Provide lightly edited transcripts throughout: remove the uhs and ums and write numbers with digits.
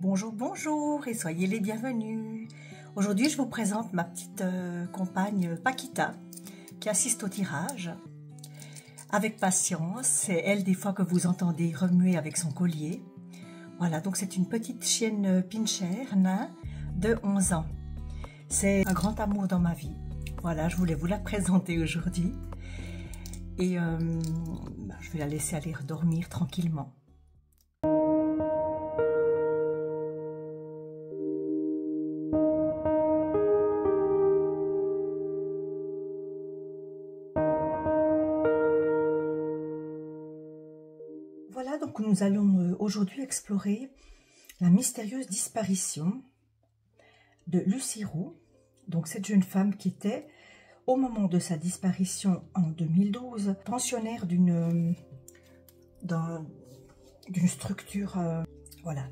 Bonjour, bonjour et soyez les bienvenus. Aujourd'hui, je vous présente ma petite compagne Paquita qui assiste au tirage. Avec patience, c'est elle des fois que vous entendez remuer avec son collier. Voilà, donc c'est une petite chienne pincher nain de 11 ans. C'est un grand amour dans ma vie. Voilà, je voulais vous la présenter aujourd'hui. Et je vais la laisser aller dormir tranquillement. Voilà, donc nous allons aujourd'hui explorer la mystérieuse disparition de Lucie Roux. Donc cette jeune femme qui était, au moment de sa disparition en 2012, pensionnaire d'une structure. Voilà.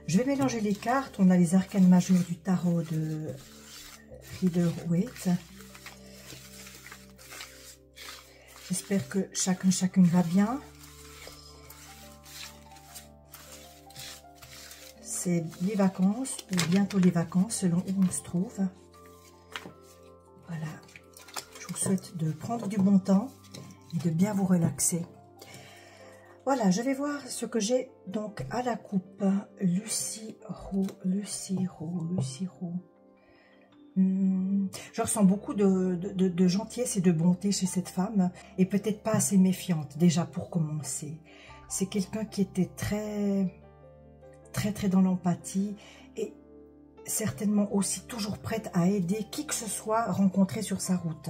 Je vais mélanger les cartes. On a les arcanes majeures du tarot de Rider-Waite. J'espère que chacune va bien. C'est les vacances ou bientôt les vacances selon où on se trouve. Voilà. Je vous souhaite de prendre du bon temps et de bien vous relaxer. Voilà, je vais voir ce que j'ai donc à la coupe. Lucie Roux. Je ressens beaucoup de gentillesse et de bonté chez cette femme et peut-être pas assez méfiante déjà pour commencer. C'est quelqu'un qui était très dans l'empathie et certainement aussi toujours prête à aider qui que ce soit rencontré sur sa route.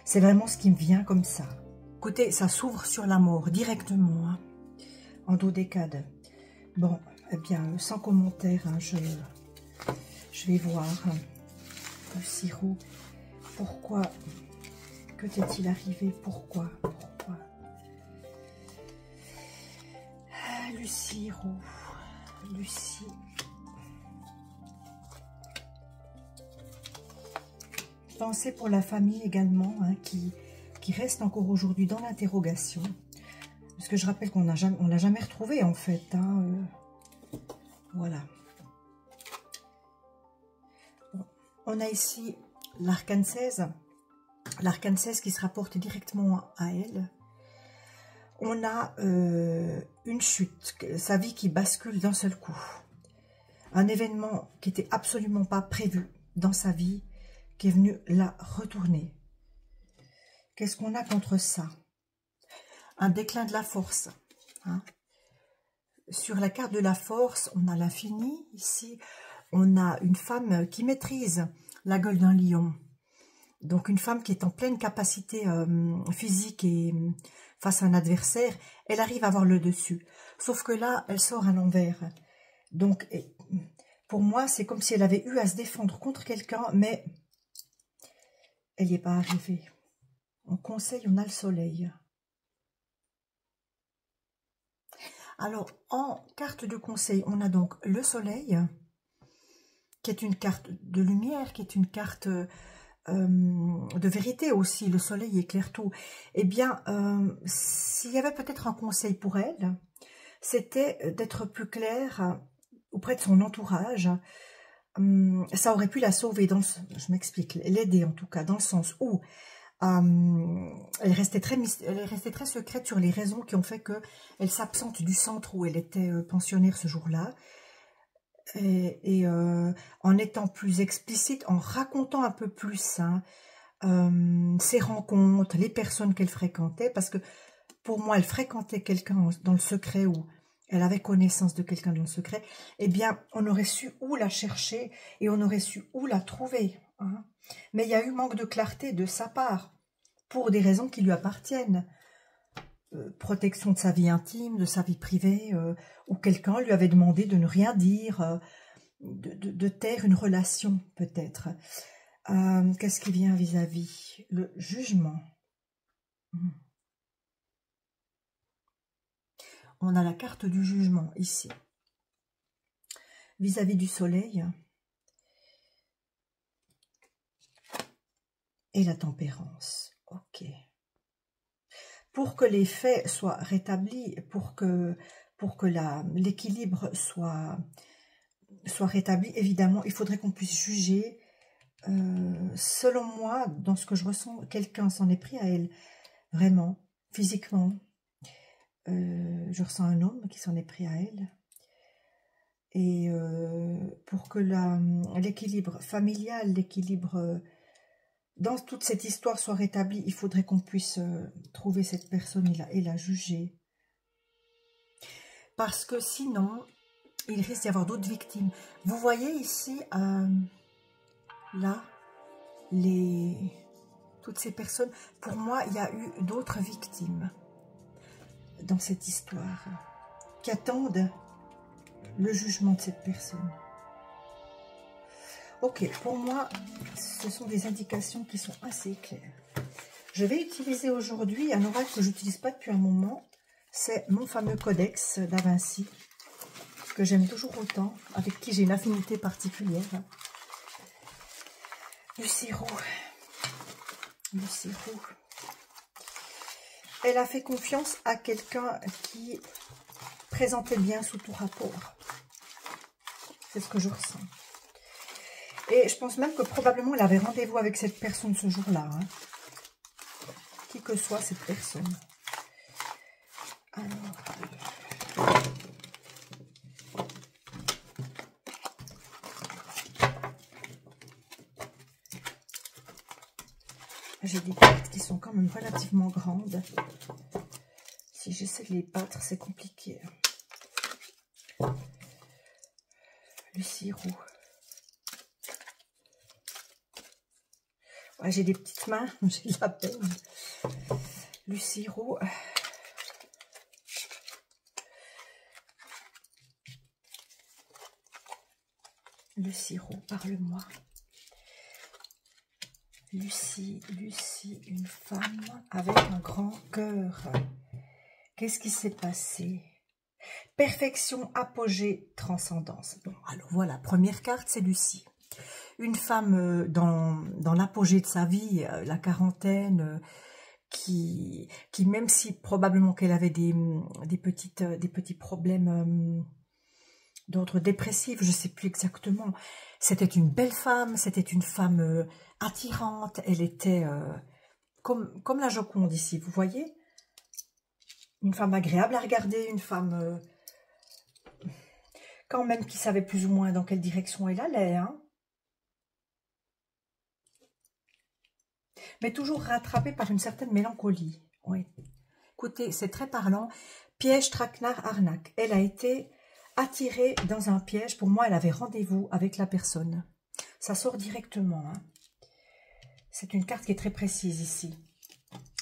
C'est vraiment ce qui me vient comme ça. Écoutez, ça s'ouvre sur la mort directement, hein, en dodécade. Bon, eh bien, sans commentaire, hein, je vais voir. Lucie Roux, pourquoi? Que t'est-il arrivé? Pourquoi? Lucie Roux, Lucie. Pensez pour la famille également, hein, qui reste encore aujourd'hui dans l'interrogation. Parce que je rappelle qu'on l'a jamais retrouvée en fait. Hein, voilà. Bon, on a ici l'arcane 16. L'arcane 16 qui se rapporte directement à elle. On a une chute, sa vie qui bascule d'un seul coup. Un événement qui n'était absolument pas prévu dans sa vie, qui est venu la retourner. Qu'est-ce qu'on a contre ça? Un déclin de la force. Hein. Sur la carte de la force, on a l'infini. Ici, on a une femme qui maîtrise la gueule d'un lion. Donc, une femme qui est en pleine capacité physique et face à un adversaire, elle arrive à avoir le dessus. Sauf que là, elle sort à l'envers. Donc, pour moi, c'est comme si elle avait eu à se défendre contre quelqu'un, mais elle n'y est pas arrivée. En conseil, on a le soleil. Alors, en carte de conseil, on a donc le soleil, qui est une carte de lumière, qui est une carte de vérité aussi. Le soleil éclaire tout. Eh bien, s'il y avait peut-être un conseil pour elle, c'était d'être plus claire auprès de son entourage. Ça aurait pu la sauver, je m'explique, l'aider en tout cas, dans le sens où elle restait très secrète sur les raisons qui ont fait qu'elle s'absente du centre où elle était pensionnaire ce jour-là. Et en étant plus explicite, en racontant un peu plus hein, ses rencontres, les personnes qu'elle fréquentait, parce que pour moi, elle fréquentait quelqu'un dans le secret ou elle avait connaissance de quelqu'un dans le secret, eh bien, on aurait su où la chercher et on aurait su où la trouver. Hein. Mais il y a eu manque de clarté de sa part, pour des raisons qui lui appartiennent. Protection de sa vie intime, de sa vie privée, où quelqu'un lui avait demandé de ne rien dire, de taire une relation, peut-être. Qu'est-ce qui vient vis-à-vis? Le jugement. On a la carte du jugement, ici. Vis-à-vis du soleil. Et la tempérance. Ok. Pour que les faits soient rétablis, pour que l'équilibre soit soit rétablie, évidemment, il faudrait qu'on puisse juger. Selon moi, dans ce que je ressens, quelqu'un s'en est pris à elle, vraiment, physiquement. Je ressens un homme qui s'en est pris à elle. Et pour que l'équilibre familial, l'équilibre dans toute cette histoire soit rétabli, il faudrait qu'on puisse trouver cette personne et la juger. Parce que sinon, il risque d'y avoir d'autres victimes. Vous voyez ici, là, toutes ces personnes, pour moi, il y a eu d'autres victimes dans cette histoire qui attendent le jugement de cette personne. Ok, pour moi, ce sont des indications qui sont assez claires. Je vais utiliser aujourd'hui un oracle que je n'utilise pas depuis un moment. C'est mon fameux Codex Da Vinci, que j'aime toujours autant, avec qui j'ai une affinité particulière. Lucie Roux. Lucie Roux. Elle a fait confiance à quelqu'un qui présentait bien sous tout rapport. C'est ce que je ressens. Et je pense même que probablement elle avait rendez-vous avec cette personne ce jour-là. Hein. Qui que soit cette personne. Alors. J'ai des cartes qui sont quand même relativement grandes. Si j'essaie de les battre, c'est compliqué. Lucie Roux. Ouais, j'ai des petites mains, j'ai de la peine. Lucie Roux. Lucie Roux, parle-moi. Lucie, une femme avec un grand cœur. Qu'est-ce qui s'est passé? Perfection, apogée, transcendance. Bon, alors voilà, première carte, c'est Lucie. Une femme dans l'apogée de sa vie, la quarantaine, qui même si probablement qu'elle avait des petits problèmes d'ordre dépressif, je ne sais plus exactement. C'était une belle femme, c'était une femme attirante, elle était comme la Joconde ici, vous voyez? Une femme agréable à regarder, une femme quand même qui savait plus ou moins dans quelle direction elle allait, hein? Mais toujours rattrapée par une certaine mélancolie. Oui. Écoutez, c'est très parlant. Piège, traquenard, arnaque. Elle a été attirée dans un piège. Pour moi, elle avait rendez-vous avec la personne. Ça sort directement. Hein. C'est une carte qui est très précise ici.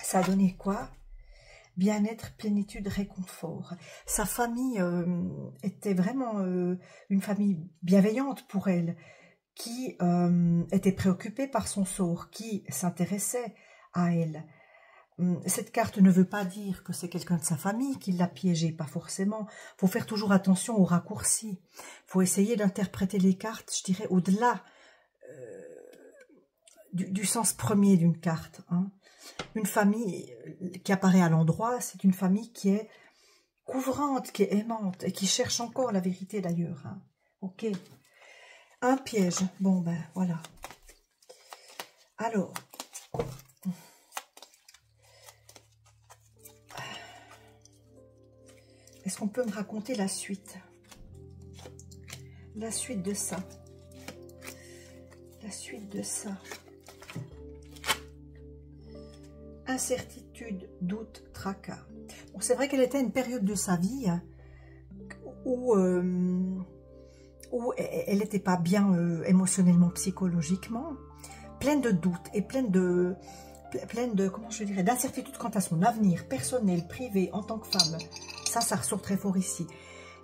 Ça a donné quoi? Bien-être, plénitude, réconfort. Sa famille était vraiment une famille bienveillante pour elle, qui était préoccupée par son sort, qui s'intéressait à elle. Cette carte ne veut pas dire que c'est quelqu'un de sa famille qui l'a piégée, pas forcément. Il faut faire toujours attention aux raccourcis. Il faut essayer d'interpréter les cartes, je dirais, au-delà du sens premier d'une carte. Hein. Une famille qui apparaît à l'endroit, c'est une famille qui est couvrante, qui est aimante et qui cherche encore la vérité d'ailleurs. Hein. Ok. Un piège. Bon, ben voilà. Alors. Est-ce qu'on peut me raconter la suite? La suite de ça. La suite de ça. Incertitude, doute, tracas. Bon, c'est vrai qu'elle était à une période de sa vie où elle n'était pas bien émotionnellement, psychologiquement, pleine de doutes et pleine de comment je dirais, d'incertitude quant à son avenir personnel, privé, en tant que femme. Ça ressort très fort ici.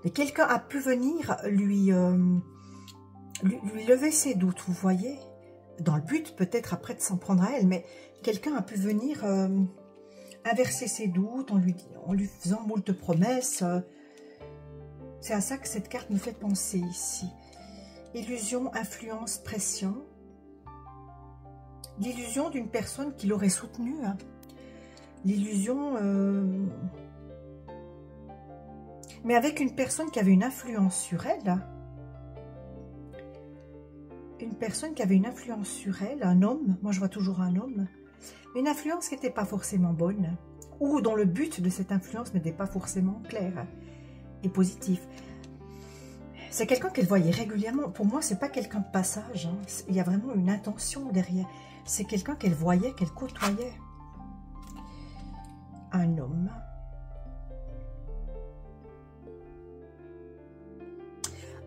Mais quelqu'un a pu venir lui lever ses doutes, vous voyez, dans le but peut-être après de s'en prendre à elle, mais quelqu'un a pu venir inverser ses doutes en lui faisant moult promesses. C'est à ça que cette carte me fait penser ici. Illusion, influence, pression. L'illusion d'une personne qui l'aurait soutenue. Hein. L'illusion... mais avec une personne qui avait une influence sur elle. une personne qui avait une influence sur elle, un homme, moi je vois toujours un homme, mais une influence qui n'était pas forcément bonne, ou dont le but de cette influence n'était pas forcément clair et positif. C'est quelqu'un qu'elle voyait régulièrement. Pour moi, c'est pas quelqu'un de passage, hein. Il y a vraiment une intention derrière. C'est quelqu'un qu'elle voyait, qu'elle côtoyait. Un homme.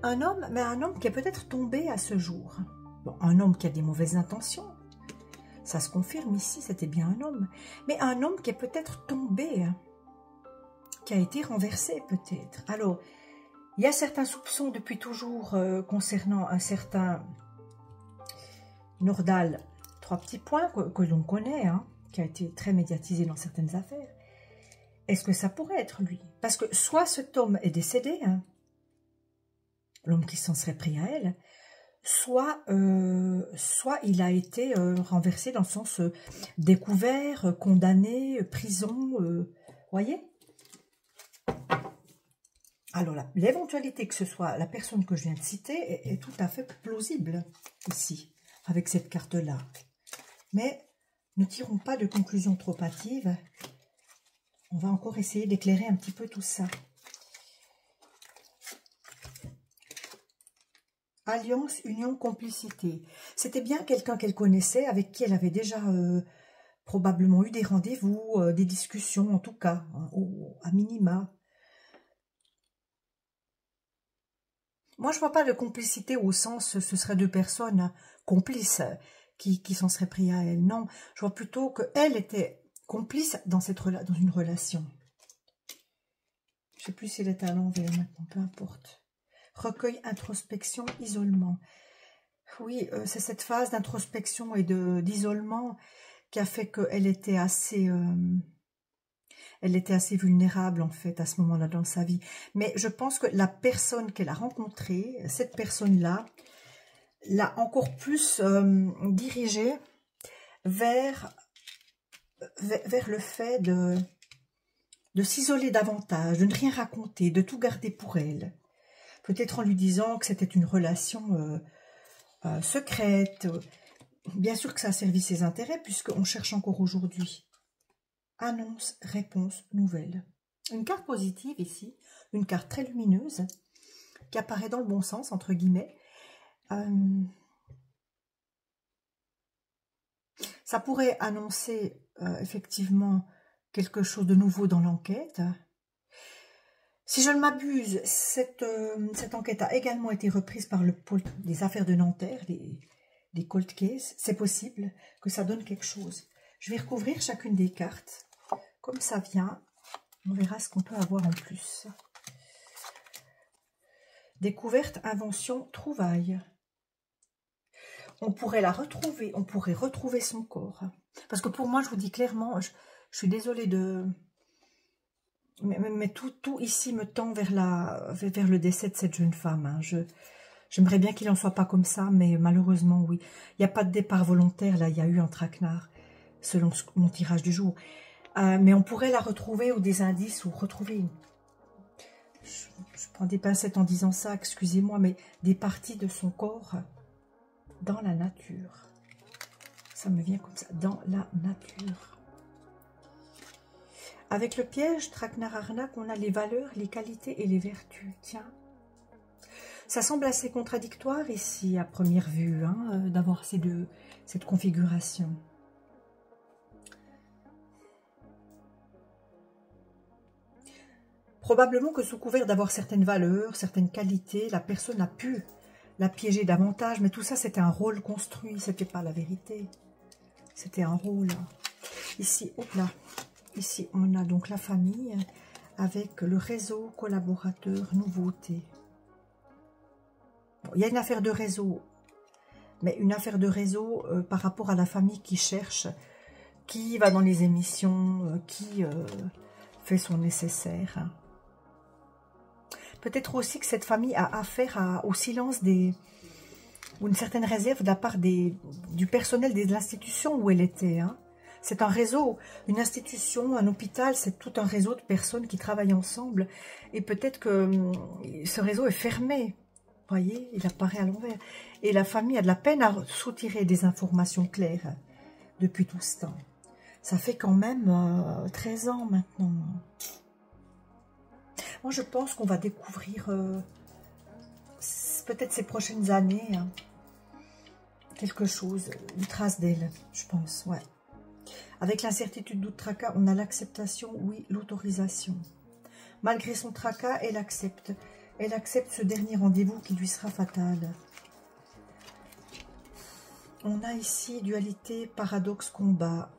Un homme, mais un homme qui est peut-être tombé à ce jour. Bon, un homme qui a des mauvaises intentions. Ça se confirme ici, c'était bien un homme. Mais un homme qui est peut-être tombé, hein, qui a été renversé peut-être. Alors, il y a certains soupçons depuis toujours concernant un certain Nordal. 3 petits points que l'on connaît, hein, qui a été très médiatisé dans certaines affaires. Est-ce que ça pourrait être lui? Parce que soit cet homme est décédé, hein, l'homme qui s'en serait pris à elle, soit il a été renversé dans le sens découvert, condamné, prison, voyez? Alors, l'éventualité que ce soit la personne que je viens de citer est tout à fait plausible ici, avec cette carte-là. Mais ne tirons pas de conclusions trop hâtives. On va encore essayer d'éclairer un petit peu tout ça. Alliance, union, complicité. C'était bien quelqu'un qu'elle connaissait, avec qui elle avait déjà probablement eu des rendez-vous, des discussions en tout cas, hein, à minima. Moi, je vois pas de complicité au sens, ce serait 2 personnes complices qui s'en seraient pris à elle. Non, je vois plutôt qu'elle était complice dans une relation. Je ne sais plus si elle est à l'envers maintenant, peu importe. Recueil, introspection, isolement. Oui, c'est cette phase d'introspection et d'isolement qui a fait qu'elle était assez... elle était assez vulnérable en fait à ce moment-là dans sa vie. Mais je pense que la personne qu'elle a rencontrée, cette personne-là, l'a encore plus dirigée vers le fait de s'isoler davantage, de ne rien raconter, de tout garder pour elle. Peut-être en lui disant que c'était une relation secrète. Bien sûr que ça a servi ses intérêts puisqu'on cherche encore aujourd'hui. Annonce, réponse, nouvelle. Une carte positive ici, une carte très lumineuse qui apparaît dans le bon sens, entre guillemets. Ça pourrait annoncer effectivement quelque chose de nouveau dans l'enquête. Si je ne m'abuse, cette enquête a également été reprise par le pôle des affaires de Nanterre, des cold cases. C'est possible que ça donne quelque chose. Je vais recouvrir chacune des cartes. Comme ça vient, on verra ce qu'on peut avoir en plus. Découverte, invention, trouvaille. On pourrait la retrouver, on pourrait retrouver son corps. Parce que pour moi, je vous dis clairement, je suis désolée de... Mais tout ici me tend vers le décès de cette jeune femme. Hein. J'aimerais bien qu'il n'en soit pas comme ça, mais malheureusement, oui. Il n'y a pas de départ volontaire, là, il y a eu un traquenard, selon mon tirage du jour. Mais on pourrait la retrouver ou des indices ou retrouver... Je prends des pincettes en disant ça, excusez-moi, mais des parties de son corps dans la nature. Ça me vient comme ça, dans la nature. Avec le piège Traquenard Arnaque, on a les valeurs, les qualités et les vertus. Tiens, ça semble assez contradictoire ici à première vue, hein, d'avoir cette configuration. Probablement que sous couvert d'avoir certaines valeurs, certaines qualités, la personne a pu la piéger davantage, mais tout ça c'était un rôle construit, c'était pas la vérité. C'était un rôle. Ici, hop là. Ici, on a donc la famille avec le réseau, collaborateur, nouveauté. Bon, il y a une affaire de réseau, mais une affaire de réseau par rapport à la famille qui cherche, qui va dans les émissions, qui fait son nécessaire. Peut-être aussi que cette famille a affaire au silence ou une certaine réserve de la part du personnel de l'institution où elle était, hein. C'est un réseau, une institution, un hôpital, c'est tout un réseau de personnes qui travaillent ensemble. Et peut-être que ce réseau est fermé. voyez, il apparaît à l'envers. Et la famille a de la peine à soutirer des informations claires depuis tout ce temps. Ça fait quand même 13 ans maintenant. Moi, je pense qu'on va découvrir, peut-être ces prochaines années, hein, quelque chose, une trace d'elle, je pense, ouais. Avec l'incertitude, doute, tracas, on a l'acceptation, oui, l'autorisation. Malgré son tracas, elle accepte. Elle accepte ce dernier rendez-vous qui lui sera fatal. On a ici dualité, paradoxe, combat.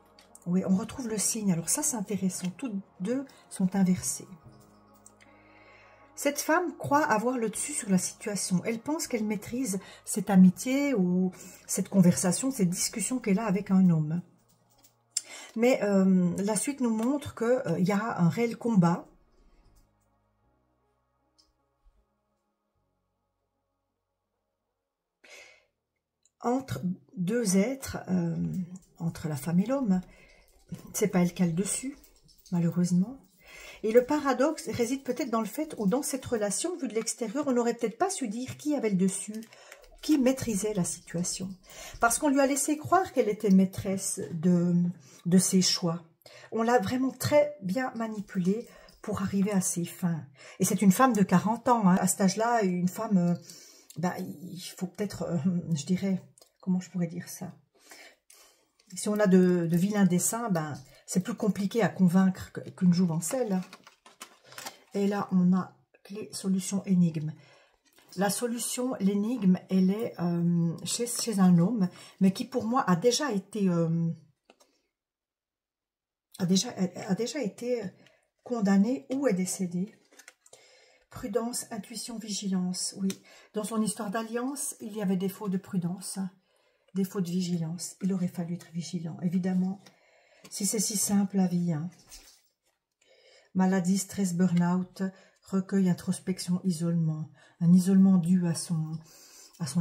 Oui, on retrouve le signe. Alors ça, c'est intéressant. Toutes deux sont inversées. Cette femme croit avoir le dessus sur la situation. Elle pense qu'elle maîtrise cette amitié ou cette conversation, cette discussion qu'elle a avec un homme. Mais la suite nous montre qu'il y a un réel combat. Entre deux êtres, entre la femme et l'homme. C'est pas elle qui a le dessus, malheureusement. Et le paradoxe réside peut-être dans le fait où dans cette relation, vu de l'extérieur, on n'aurait peut-être pas su dire qui avait le dessus, qui maîtrisait la situation. Parce qu'on lui a laissé croire qu'elle était maîtresse de ses choix. On l'a vraiment très bien manipulée pour arriver à ses fins. Et c'est une femme de 40 ans. Hein. À cet âge-là, une femme, il faut peut-être, je dirais, comment je pourrais dire ça? Si on a de vilains dessins, c'est plus compliqué à convaincre qu'une jouvencelle. Et là, on a clé, solution, énigme. La solution, l'énigme, elle est chez un homme, mais qui pour moi a déjà été condamné ou est décédé. Prudence, intuition, vigilance. Oui, dans son histoire d'alliance, il y avait défaut de prudence, défaut de vigilance. Il aurait fallu être vigilant, évidemment. Si c'est si simple la vie. Hein. Maladie, stress, burn-out, recueil, introspection, isolement. Un isolement dû à son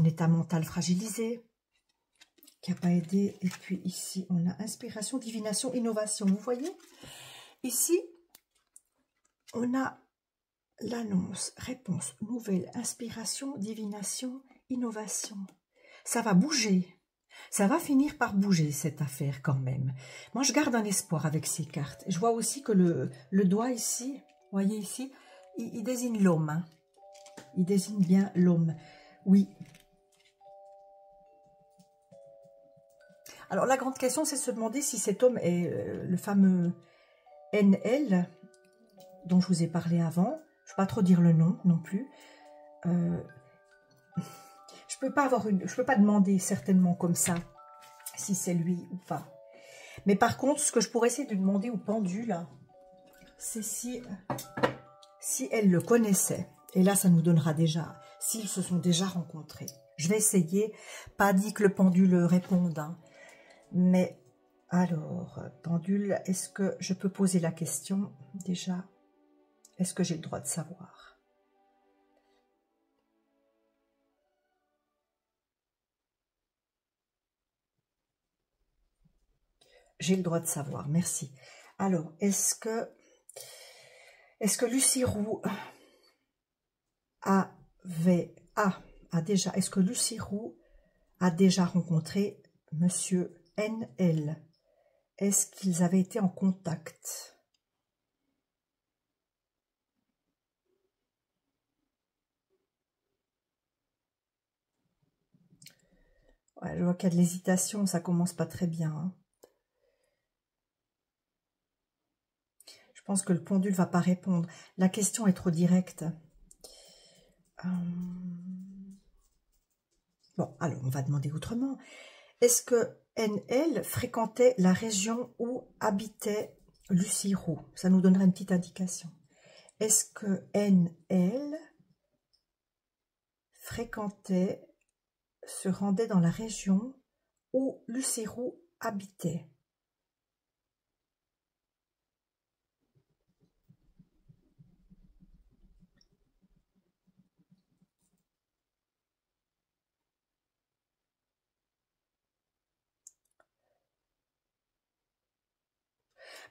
état mental fragilisé, qui n'a pas aidé. Et puis ici, on a inspiration, divination, innovation. Vous voyez? Ici, on a l'annonce, réponse, nouvelle, inspiration, divination, innovation. Ça va bouger. Ça va finir par bouger, cette affaire, quand même. Moi, je garde un espoir avec ces cartes. Je vois aussi que le doigt ici, vous voyez ici, il désigne l'homme. Hein. Il désigne bien l'homme. Oui. Alors, la grande question, c'est de se demander si cet homme est le fameux NL, dont je vous ai parlé avant. Je ne vais pas trop dire le nom, non plus. Je peux pas demander certainement comme ça si c'est lui ou pas. Mais par contre, ce que je pourrais essayer de demander au pendule, c'est si elle le connaissait. Et là, ça nous donnera déjà, s'ils se sont déjà rencontrés. Je vais essayer, pas dit que le pendule réponde. Hein. Mais alors, pendule, est-ce que je peux poser la question déjà? Est-ce que j'ai le droit de savoir? J'ai le droit de savoir, merci. Alors, est-ce que Lucie Roux est-ce que Lucie Roux a déjà rencontré Monsieur NL? Est-ce qu'ils avaient été en contact? Ouais, je vois qu'il y a de l'hésitation, ça commence pas très bien. Hein. Je pense que le pendule va pas répondre. La question est trop directe. Bon, alors on va demander autrement. Est-ce que NL fréquentait la région où habitait Lucie Roux? Ça nous donnera une petite indication. Est-ce que NL fréquentait, se rendait dans la région où Lucie Roux habitait?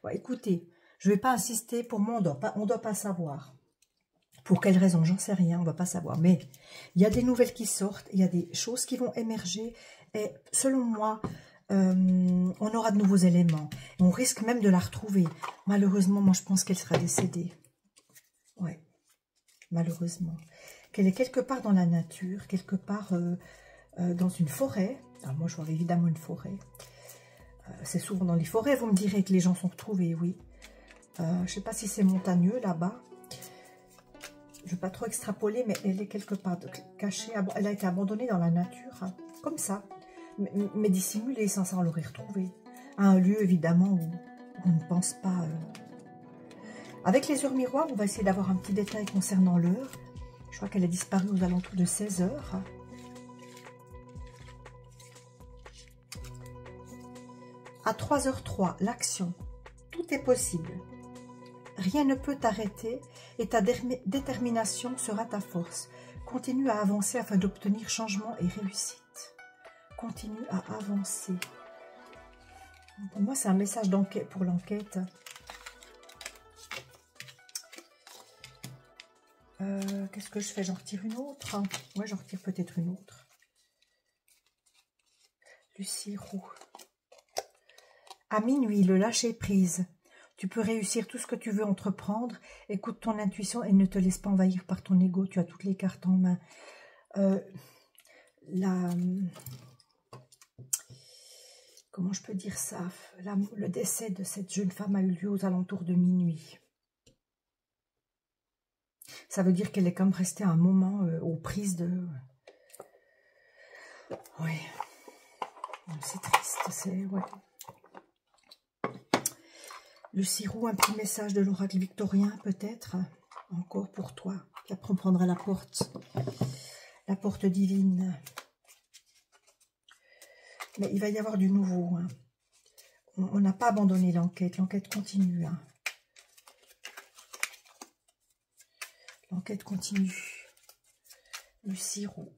Bon, écoutez, je ne vais pas insister, pour moi on doit pas savoir. Pour quelle raison, j'en sais rien, on va pas savoir. Mais il y a des nouvelles qui sortent, il y a des choses qui vont émerger. Et selon moi, on aura de nouveaux éléments. On risque même de la retrouver. Malheureusement, moi je pense qu'elle sera décédée. Ouais, malheureusement. Qu'elle est quelque part dans la nature, quelque part dans une forêt. Alors moi je vois évidemment une forêt. C'est souvent dans les forêts, vous me direz que les gens sont retrouvés, oui. Je ne sais pas si c'est montagneux là-bas. Je ne vais pas trop extrapoler, mais elle est quelque part cachée. Elle a été abandonnée dans la nature, hein, comme ça. Mais dissimulée, sans ça on l'aurait retrouvée. À un lieu, évidemment, où on ne pense pas. Avec les heures miroirs, on va essayer d'avoir un petit détail concernant l'heure. Je crois qu'elle a disparu aux alentours de 16 heures. À 3h03, l'action. Tout est possible. Rien ne peut t'arrêter et ta détermination sera ta force. Continue à avancer afin d'obtenir changement et réussite. Continue à avancer. Pour moi, c'est un message d'enquête pour l'enquête. Qu'est-ce que je fais? J'en retire une autre? Ouais, j'en retire peut-être une autre. Lucie Roux. À minuit, le lâcher-prise. Tu peux réussir tout ce que tu veux entreprendre. Écoute ton intuition et ne te laisse pas envahir par ton ego. Tu as toutes les cartes en main. Comment je peux dire ça? Le décès de cette jeune femme a eu lieu aux alentours de minuit. Ça veut dire qu'elle est comme restée un moment aux prises de... Oui. C'est triste, c'est... Ouais. Lucie Roux, un petit message de l'oracle victorien, peut-être, encore pour toi. Puis après, on prendra la porte divine. Mais il va y avoir du nouveau. Hein. On n'a pas abandonné l'enquête. L'enquête continue. Hein. L'enquête continue. Lucie Roux.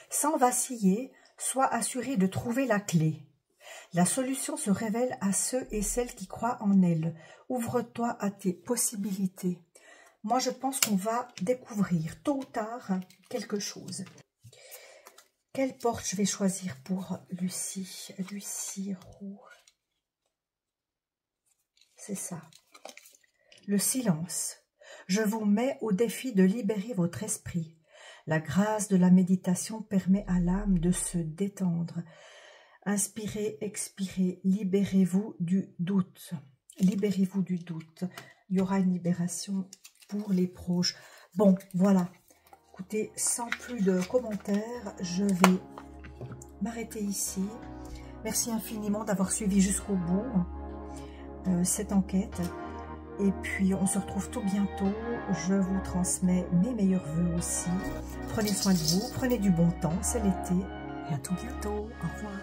Sans vaciller, sois assuré de trouver la clé. La solution se révèle à ceux et celles qui croient en elle. Ouvre-toi à tes possibilités. Moi, je pense qu'on va découvrir tôt ou tard quelque chose. Quelle porte je vais choisir pour Lucie? Lucie Roux. C'est ça. Le silence. Je vous mets au défi de libérer votre esprit. La grâce de la méditation permet à l'âme de se détendre. Inspirez, expirez, libérez-vous du doute. Libérez-vous du doute. Il y aura une libération pour les proches. Bon, voilà. Écoutez, sans plus de commentaires, je vais m'arrêter ici. Merci infiniment d'avoir suivi jusqu'au bout cette enquête. Et puis, on se retrouve tout bientôt. Je vous transmets mes meilleurs vœux aussi. Prenez soin de vous, prenez du bon temps, c'est l'été. Et à tout bientôt. Au revoir.